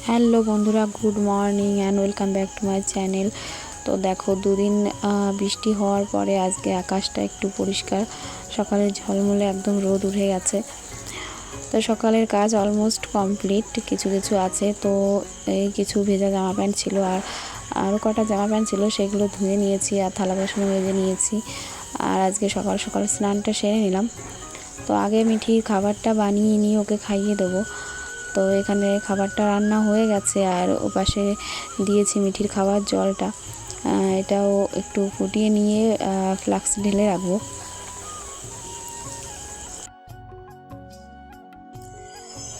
Hello বন্ধুরা, good morning and welcome back to my channel. তো দেখো, দুদিন বৃষ্টি হওয়ার পরে আজকে আকাশটা একটু পরিষ্কার, সকালে ঝলমলে একদম রোদ উঠে গেছে। তো সকালের কাজ অলমোস্ট কমপ্লিট, কিছু কিছু আছে। তো এই কিছু ভেজা জামা প্যান্ট ছিল, আর আরও কটা জামা প্যান্ট ছিল, সেগুলো ধুয়ে নিয়েছি আর থালা বাসনও মেজে নিয়েছি। আর আজকে সকাল সকাল স্নানটা সেরে নিলাম। তো আগে মিঠির খাবারটা বানিয়ে নিয়ে ওকে খাইয়ে দেবো। তো এখানে খাবারটা রান্না হয়ে গেছে, আর ওপাশে দিয়েছি মিঠির খাবার জলটা। এটাও একটু ফুটিয়ে নিয়ে ফ্লাক্স ঢেলে রাখবো।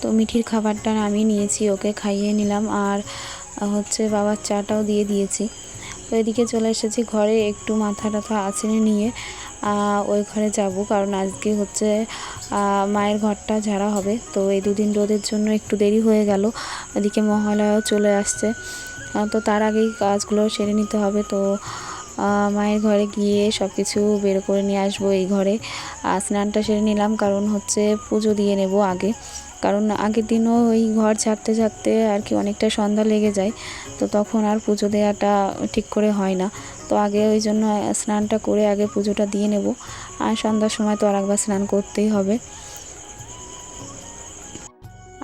তো মিঠির খাবারটা নামিয়ে নিয়েছি, ওকে খাইয়ে নিলাম, আর হচ্ছে বাবার চাটাও দিয়ে দিয়েছি। তো এদিকে চলে এসেছি ঘরে, একটু মাথা টাথা আঁচড়ে নিয়ে ওই ঘরে যাব, কারণ আজকে হচ্ছে মায়ের ঘরটা ঝাড়া হবে। তো এই দুদিন রোদের জন্য একটু দেরি হয়ে গেল, এদিকে মহালয়াও চলে আসছে। তো তার আগেই কাজগুলো সেরে নিতে হবে। তো মায়ের ঘরে গিয়ে সব কিছু বের করে নিয়ে আসবো। এই ঘরে স্নানটা সেরে নিলাম, কারণ হচ্ছে পুজো দিয়ে নেব আগে, কারণ আগের দিনও ওই ঘর ছাড়তে ছাড়তে আর কি অনেকটা সন্ধ্যা লেগে যায়। তো তখন আর পুজো দেওয়াটা ঠিক করে হয় না। তো আগে ওই জন্য স্নানটা করে আগে পুজোটা দিয়ে নেব, আর সন্ধ্যার সময় তো আর একবার স্নান করতেই হবে।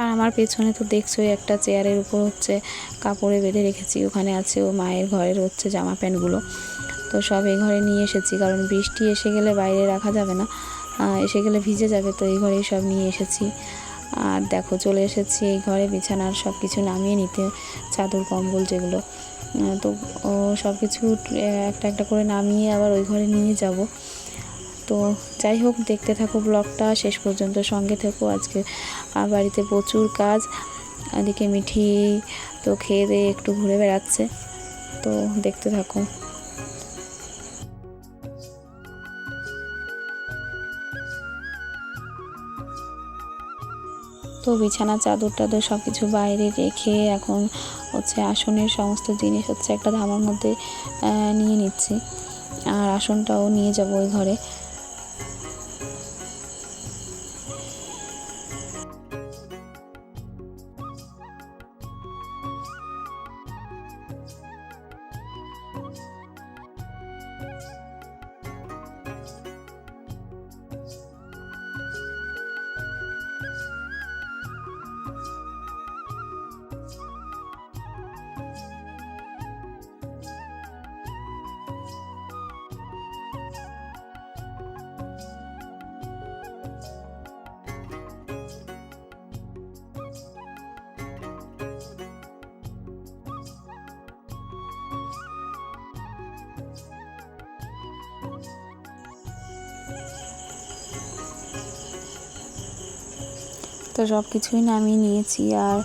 আর আমার পেছনে তো দেখছোই, একটা চেয়ারের উপর হচ্ছে কাপড়ে বেঁধে রেখেছি, ওখানে আছে ও মায়ের ঘরের হচ্ছে জামা প্যান্টগুলো। তো সব এই ঘরে নিয়ে এসেছি, কারণ বৃষ্টি এসে গেলে বাইরে রাখা যাবে না, এসে গেলে ভিজে যাবে। তো এই ঘরেই সব নিয়ে এসেছি। আর দেখো, চলে এসেছি এই ঘরে বিছানার সব কিছু নামিয়ে নিতে, চাদর কম্বল যেগুলো। তো সব কিছু একটা একটা করে নামিয়ে আবার ওই ঘরে নিয়ে যাব। তো যাই হোক, দেখতে থাকো ব্লগটা শেষ পর্যন্ত, সঙ্গে থেকো। আজকে বাড়িতে প্রচুর কাজ, এদিকে মিঠি তো খেয়ে দিয়ে একটু ঘুরে বেড়াচ্ছে। তো দেখতে থাকো। তো বিছানা চাদর টাদর সব কিছু বাইরে রেখে এখন হচ্ছে আসনের সমস্ত জিনিস হচ্ছে একটা ধামার মধ্যে নিয়ে নিচ্ছি, আর আসনটাও নিয়ে যাব ওই ঘরে। তো সব কিছুই নামিয়ে নিয়েছি, আর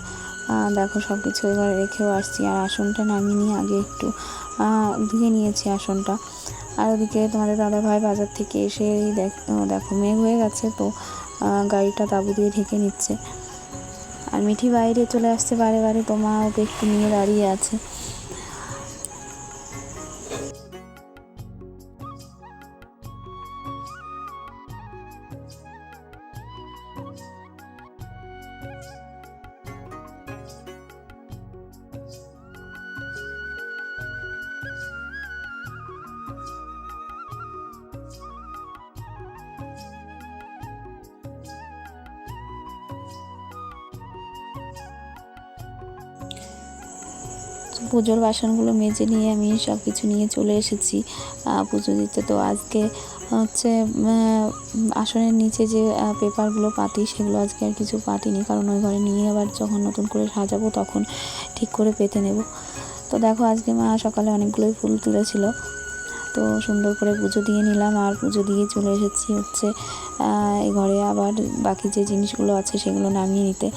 দেখো সব কিছু এবারে রেখেও আসছি, আর আসনটা নামিয়ে নিয়ে আগে একটু ধুয়ে নিয়েছি আসনটা। আর ওদিকে তোমাদের দাদাভাই বাজার থেকে এসে দেখো মেঘ হয়ে গেছে, তো গাড়িটা তাঁবু দিয়ে ঢেকে নিচ্ছে। আর মিঠি বাইরে চলে আসছে বারে বারে, তো মা ওকে একটু নিয়ে দাঁড়িয়ে আছে। পুজোর বাসনগুলো মেজে নিয়ে আমি সব কিছু নিয়ে চলে এসেছি পুজো দিতে। তো আজকে হচ্ছে আসনের নিচে যে পেপারগুলো পাতি, সেগুলো আজকে আর কিছু পাতিনি, কারণ ওই ঘরে নিয়ে আবার যখন নতুন করে সাজাবো তখন ঠিক করে পেতে নেব। তো দেখো, আজকে মা সকালে অনেকগুলোই ফুল তুলেছিল, তো সুন্দর করে পুজো দিয়ে নিলাম, আর পুজো দিয়ে চলে এসেছি হচ্ছে এই ঘরে আবার বাকি যে জিনিসগুলো আছে সেগুলো নামিয়ে নিতে।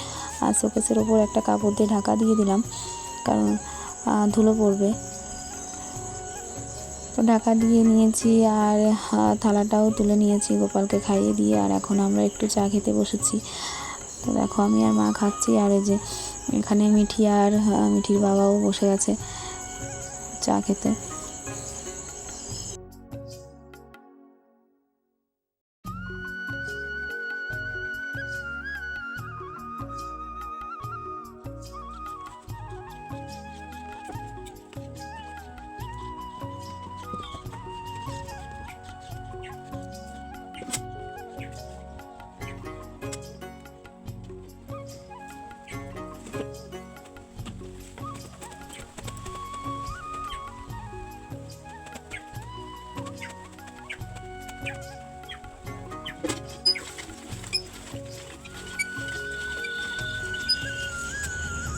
আর শোকেসের ওপর একটা কাপড় দিয়ে ঢাকা দিয়ে দিলাম, কারণ ধুলো পড়বে। তো ঢাকা দিয়ে নিয়েছি, আর থালাটাও তুলে নিয়েছি গোপালকে খাইয়ে দিয়ে, আর এখন আমরা একটু চা খেতে বসেছি। তো দেখো, আমি আর মা খাচ্ছি, আর এই যে এখানে মিঠি আর মিঠির বাবাও বসে গেছে চা খেতে।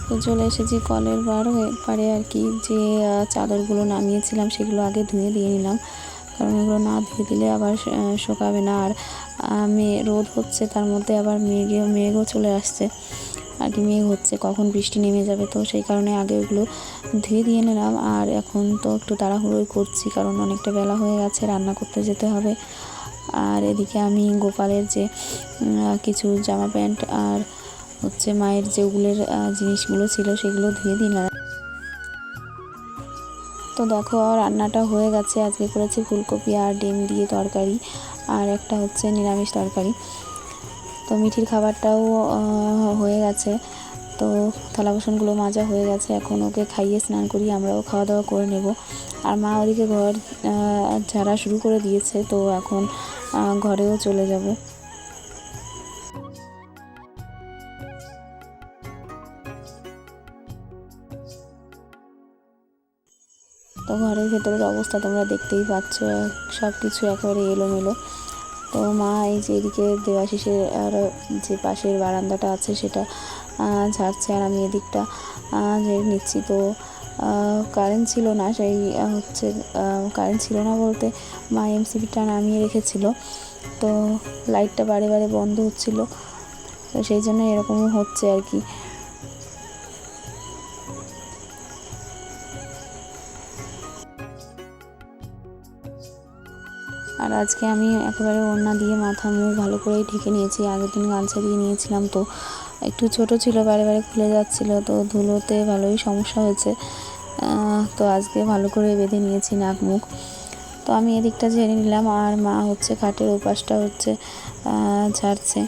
তো চলে এসেছি কলের পাড়ে আর কি, যে চাদরগুলো নামিয়েছিলাম সেগুলো আগে ধুয়ে দিয়ে নিলাম, কারণ এগুলো না ধুয়ে দিলে আবার শুকাবে না। আর রোদ হচ্ছে, তার মধ্যে আবার মেঘও চলে আসছে আর কি, মেঘ হচ্ছে কখন বৃষ্টি নেমে যাবে, তো সেই কারণে আগে ওগুলো ধুয়ে দিয়ে নিলাম। আর এখন তো একটু তাড়াহুড়োই করছি, কারণ অনেকটা বেলা হয়ে গেছে, রান্না করতে যেতে হবে। আর এদিকে আমি গোপালের যে কিছু জামা প্যান্ট আর হচ্ছে মায়ের যে উলের জিনিসগুলো ছিল সেগুলো ধুয়ে দিলাম। তো দেখো রান্নাটা হয়ে গেছে। আজকে করেছি ফুলকপি আর ডিম দিয়ে তরকারি, আর একটা হচ্ছে নিরামিষ তরকারি। তো মিঠির খাবারটাও হয়ে গেছে। তো থালা বাসনগুলো মাজা হয়ে গেছে, এখন ওকে খাইয়ে স্নান করি, আমরাও খাওয়া দাওয়া করে নেব। আর মা ওদিকে ঘর ঝাড়া শুরু করে দিয়েছে, তো এখন ঘরেও চলে যাব। তো ঘরের ভেতরের অবস্থা তোমরা দেখতেই পাচ্ছ, সব কিছু একেবারে এলোমেলো। তো মা এই যে এদিকে দেওয়াশিসের আর যে পাশের বারান্দাটা আছে সেটা ঝাড়ছে, আর আমি এদিকটা ঝেড়ে নিচ্ছি। তো কারেন্ট ছিল না, সেই হচ্ছে কারেন্ট ছিল না বলতে মা এমসিবিটা নামিয়ে রেখেছিল, তো লাইটটা বারে বারে বন্ধ হচ্ছিল, তো সেই জন্য এরকমও হচ্ছে আর কি। আর আজকে আমি একেবারে ওড়না দিয়ে মাথা মুখ ভালো করেই ঢেকে নিয়েছি। আগের দিন গামছা দিয়ে নিয়েছিলাম, তো একটু ছোট ছিল, বারে বারে খুলে যাচ্ছিল, তো ধুলোতে ভালোই সমস্যা হয়েছে। তো আজকে ভালো করে বেঁধে নিয়েছি নাক মুখ। তো আমি এদিকটা ঝেড়ে নিলাম, আর মা হচ্ছে খাটের ওপাশটা হচ্ছে ঝাড়ছে।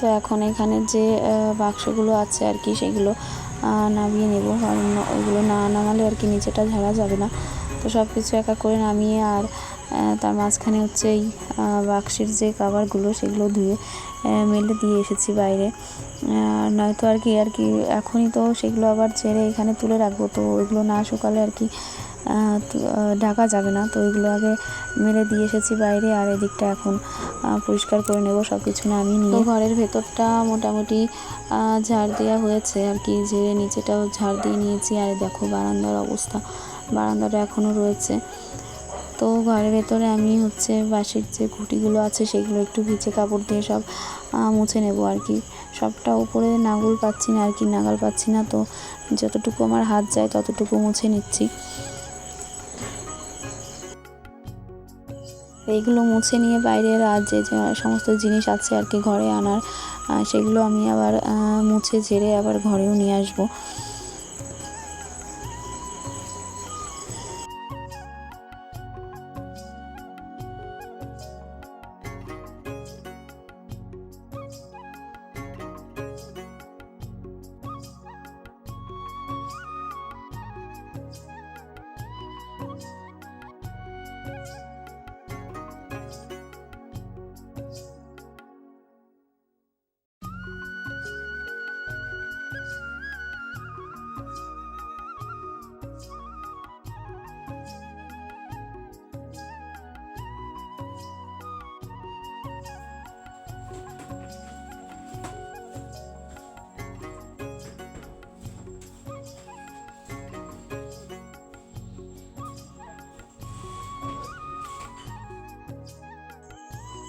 তো এখন এখানে যে বাক্সগুলো আছে আর কি, সেগুলো নামিয়ে নেব, কারণ ওইগুলো না নামালে আর কি নিচেটা ঝাড়া যাবে না। তো সব কিছু একা করে নামিয়ে, আর তার মাঝখানে হচ্ছে এই বাক্সের যে কাভারগুলো সেগুলো ধুয়ে মেলে দিয়ে এসেছি বাইরে। নয়তো আর কি এখনই তো সেগুলো আবার ছেড়ে এখানে তুলে রাখবো, তো ওইগুলো না শুকালে আর কি ঢাকা যাবে না। তো ওইগুলো আগে মেলে দিয়ে এসেছি বাইরে, আর এদিকটা এখন পরিষ্কার করে নেব সব কিছু নামিয়ে নিয়ে। ঘরের ভেতরটা মোটামুটি ঝাড় দেওয়া হয়েছে আর কি, যে নিচেটাও ঝাড় দিয়ে নিয়েছি। আর দেখো বারান্দার অবস্থা, বারান্দাটা এখনও রয়েছে। তো ঘরের ভেতরে আমি হচ্ছে বাঁশের যে খুঁটিগুলো আছে সেগুলো একটু ভিজে কাপড় দিয়ে সব মুছে নেব আর কি। সবটা উপরে নাগাল পাচ্ছি না, তো যতটুকু আমার হাত যায় ততটুকু মুছে নিচ্ছি। এইগুলো মুছে নিয়ে বাইরের আর যে সমস্ত জিনিস আছে আর কি ঘরে আনার, সেগুলো আমি আবার মুছে ঝেড়ে আবার ঘরেও নিয়ে আসবো।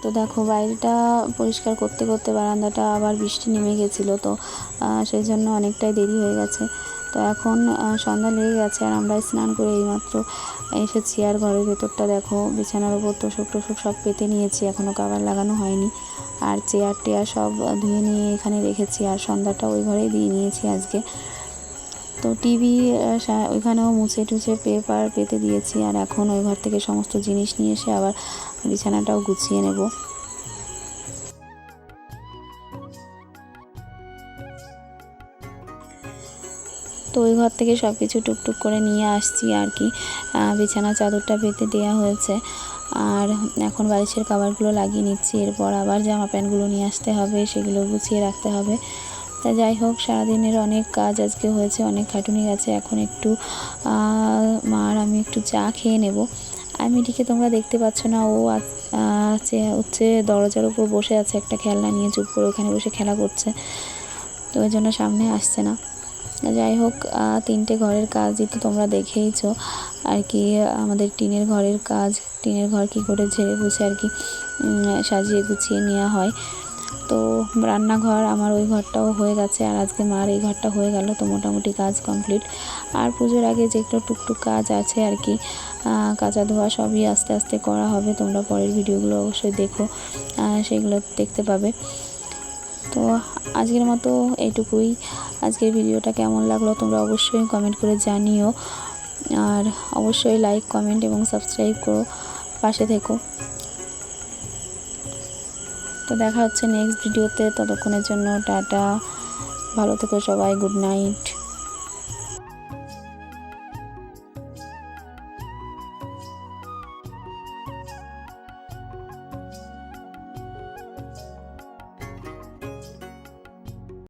তো দেখো বাইরেটা পরিষ্কার করতে করতে বারান্দাটা আবার বৃষ্টি নেমে গেছিলো, তো সেই জন্য অনেকটাই দেরি হয়ে গেছে। তো এখন সন্ধ্যা লেগে গেছে আর আমরা স্নান করে এইমাত্র এসেছি। আর ঘরের ভেতরটা দেখো, বিছানার ওপর তোষক সব পেতে নিয়েছি, এখনও কভার লাগানো হয়নি। আর চেয়ার টেয়ার সব ধুয়ে নিয়ে এখানে রেখেছি, আর সন্ধ্যাটা ওই ঘরেই দিয়ে নিয়েছি আজকে। তো টিভি ওইখানেও মুছে টুছে পেপার পেতে দিয়েছি। আর এখন ওই ঘর থেকে সমস্ত জিনিস নিয়ে এসে আবার বিছানাটাও গুছিয়ে নেব। তো ওই ঘর থেকে সব কিছু টুকটুক করে নিয়ে আসছি আর কি। বিছানা চাদরটা পেতে দেওয়া হয়েছে, আর এখন বালিশের কভারগুলো লাগিয়ে নিচ্ছি। এরপর আবার জামা প্যান্টগুলো নিয়ে আসতে হবে, সেগুলো গুছিয়ে রাখতে হবে। তা যাই হোক, সারাদিনের অনেক কাজ আজকে হয়েছে, অনেক খাটুনি গেছে। এখন একটু আমি একটু চা খেয়ে নেব। আর মিঠিকে তোমরা দেখতে পাচ্ছ না, ও হচ্ছে দরজার উপর বসে আছে একটা খেলনা নিয়ে, চুপ করে ওখানে বসে খেলা করছে, তো ওই জন্য সামনে আসছে না। যাই হোক, 3টে ঘরের কাজই তো তোমরা দেখেইছো আর কি। আমাদের টিনের ঘরের কাজ, টিনের ঘর কী করে ঝেড়ে বুঝে আর কি সাজিয়ে গুছিয়ে নেওয়া হয়। তো রান্নাঘর আমার ওই ঘরটাও হয়ে গেছে, আর আজকে মার এই ঘরটা হয়ে গেল। তো মোটামুটি কাজ কমপ্লিট। আর পুজোর আগে যেগুলো টুকটুক কাজ আছে আর কি, কাচা ধোয়া সবই আস্তে আস্তে করা হবে। তোমরা পরের ভিডিওগুলো অবশ্যই দেখো, সেগুলো দেখতে পাবে। তো আজকের মতো এইটুকুই। আজকের ভিডিওটা কেমন লাগলো তোমরা অবশ্যই কমেন্ট করে জানিও, আর অবশ্যই লাইক, কমেন্ট এবং সাবস্ক্রাইব করো, পাশে থেকো। তো দেখা হচ্ছে নেক্সট ভিডিওতে, ততক্ষণের জন্য টাটা, ভালো থেকো সবাই, গুড নাইট।